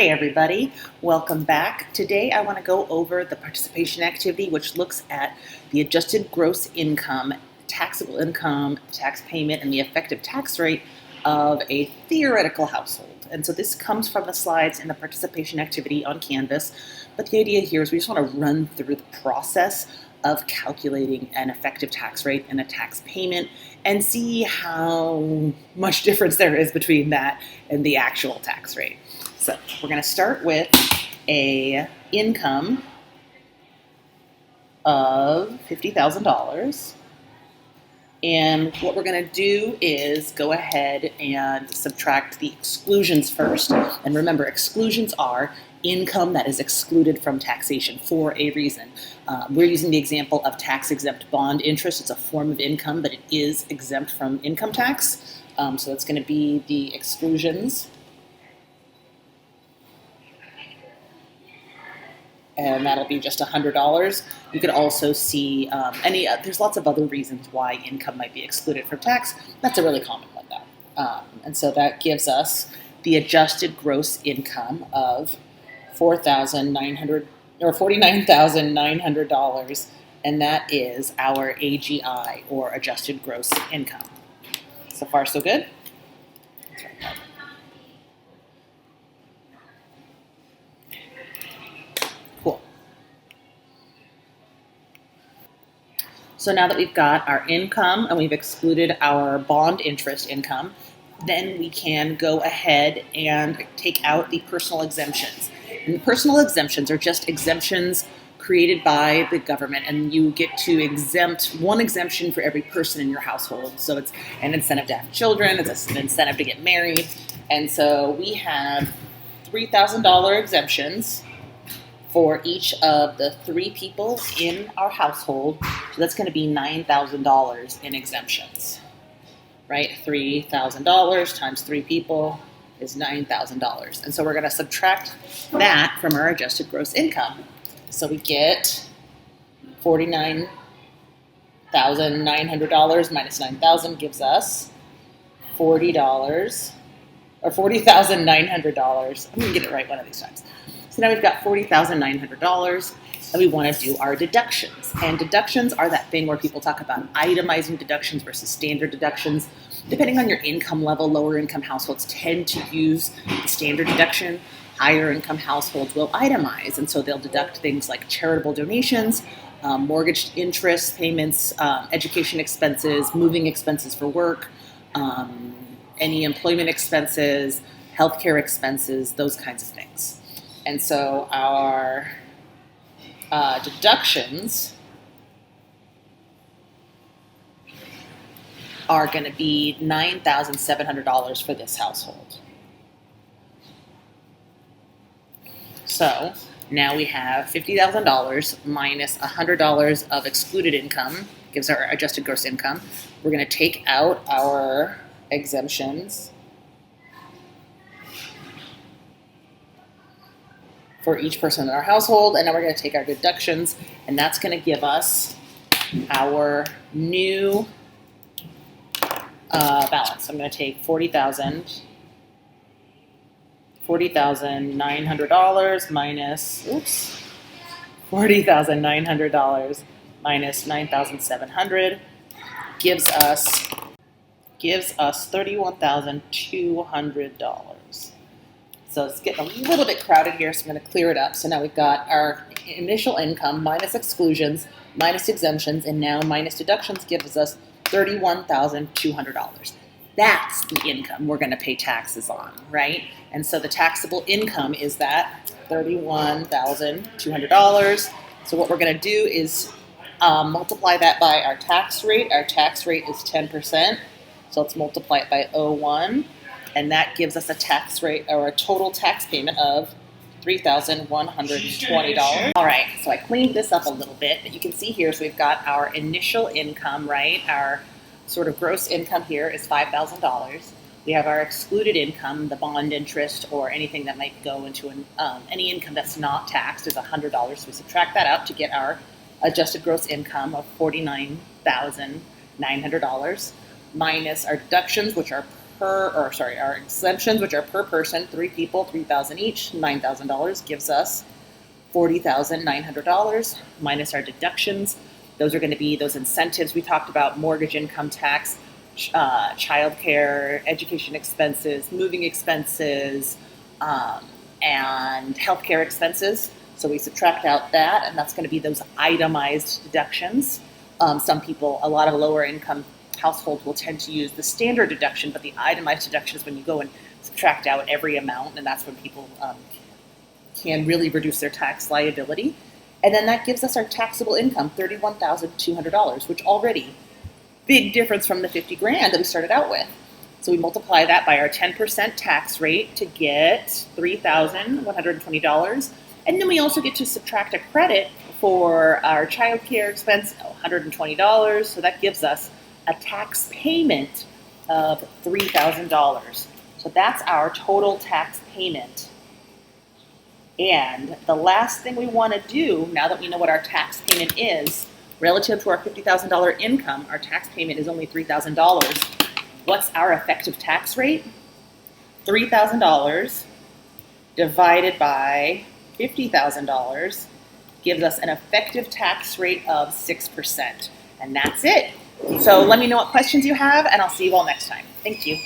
Hey everybody, welcome back. Today I want to go over the participation activity, which looks at the adjusted gross income, taxable income, tax payment, and the effective tax rate of a theoretical household. And so this comes from the slides in the participation activity on Canvas. But the idea here is we just want to run through the process of calculating an effective tax rate and a tax payment and see how much difference there is between that and the actual tax rate. So we're going to start with a income of $50,000. And what we're going to do is go ahead and subtract the exclusions first. And remember, exclusions are income that is excluded from taxation for a reason. We're using the example of tax-exempt bond interest. It's a form of income, but it is exempt from income tax. So that's going to be the exclusions. And that'll be just $100. You could also see there's lots of other reasons why income might be excluded from tax. That's a really common one though. And so that gives us the adjusted gross income of $49,900, and that is our AGI, or adjusted gross income. So far, so good? Cool. So now that we've got our income and we've excluded our bond interest income, then we can go ahead and take out the personal exemptions. And the personal exemptions are just exemptions created by the government, and you get to exempt one exemption for every person in your household. So it's an incentive to have children, it's an incentive to get married. And so we have $3,000 exemptions for each of the 3 people in our household. So that's going to be $9,000 in exemptions, right? $3,000 times 3 people is $9,000. And so we're going to subtract that from our adjusted gross income. So we get $49,900 minus $9,000 gives us $40, or $40,900. I'm going to get it right one of these times. So now we've got $40,900, and we want to do our deductions. And deductions are that thing where people talk about itemizing deductions versus standard deductions. Depending on your income level, lower income households tend to use the standard deduction. Higher income households will itemize, and so they'll deduct things like charitable donations, mortgage interest payments, education expenses, moving expenses for work, any employment expenses, healthcare expenses, those kinds of things. And so our deductions are going to be $9,700 for this household. So now we have $50,000 minus $100 of excluded income, gives our adjusted gross income. We're going to take out our exemptions for each person in our household, and now we're going to take our deductions, and that's going to give us our new balance. I'm going to take $40,900 minus $40,900 minus $9,700 gives us $31,200. So it's getting a little bit crowded here, so I'm going to clear it up. So now we've got our initial income minus exclusions, minus exemptions, and now minus deductions gives us $31,200. That's the income we're going to pay taxes on, right? And so the taxable income is that $31,200. So what we're going to do is multiply that by our tax rate. Our tax rate is 10%. So let's multiply it by 0.1. And that gives us a tax rate, or a total tax payment of $3,120. All right, so I cleaned this up a little bit, but you can see here, so we've got our initial income, right? Our sort of gross income here is $5,000. We have our excluded income, the bond interest, or anything that might go into any income that's not taxed is $100. So we subtract that out to get our adjusted gross income of $49,900 minus our deductions, which are our exemptions, which are per person, 3 people, $3,000 each, $9,000 gives us $40,900 minus our deductions. Those are going to be those incentives we talked about: mortgage, income tax, childcare, education expenses, moving expenses, and healthcare expenses. So we subtract out that, and that's going to be those itemized deductions. Some people, a lot of lower income households will tend to use the standard deduction, but the itemized deduction is when you go and subtract out every amount, and that's when people can really reduce their tax liability. And then that gives us our taxable income, $31,200, which already, big difference from the 50 grand that we started out with. So we multiply that by our 10% tax rate to get $3,120. And then we also get to subtract a credit for our child care expense, $120. So that gives us a tax payment of $3,000. So that's our total tax payment. And the last thing we want to do, now that we know what our tax payment is, relative to our $50,000 income, our tax payment is only $3,000. What's our effective tax rate? $3,000 divided by $50,000 gives us an effective tax rate of 6%. And that's it. So let me know what questions you have, and I'll see you all next time. Thank you.